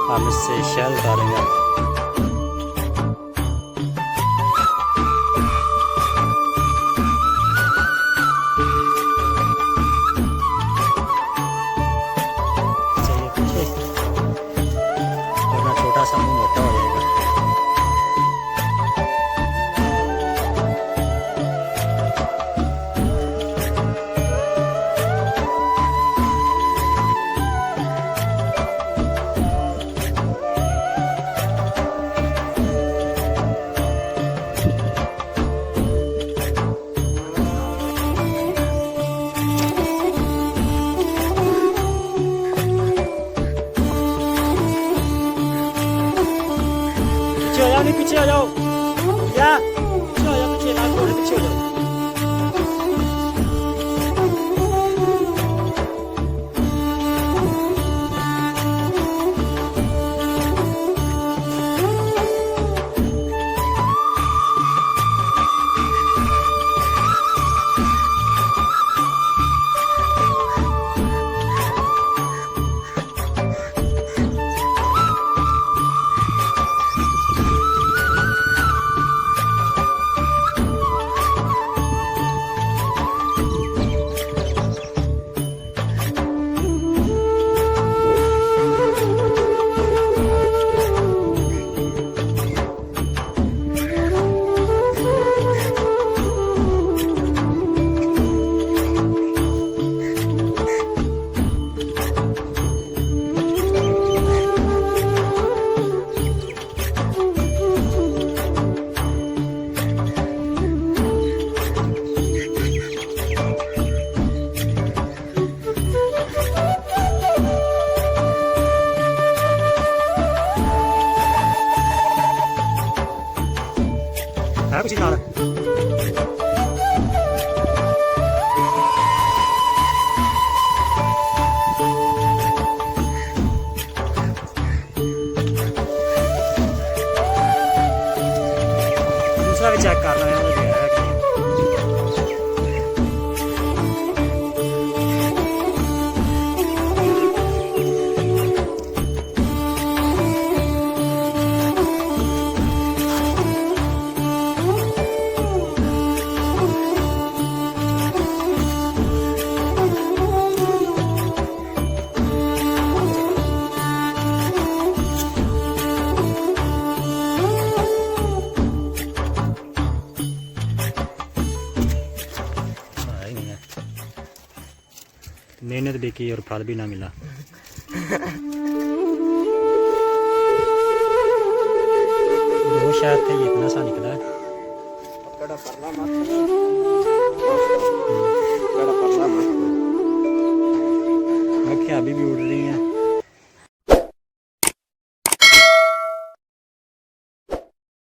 हम इससे शहद उतारेंगे। चाहिए पीछे वरना छोटा सा मुंह मोटा हो जाएगा। पीछे आ जाओ, या पीछे आ जाओ, पीछे लाल घोड़े पीछे हो जाओ। है कुछ नाल दूसरा भी चेक करना है। मेहनत भी की और फल भी ना मिला। दो शायद थे, इतना सा निकला है। मक्खियाँ अभी भी उड़ रही हैं।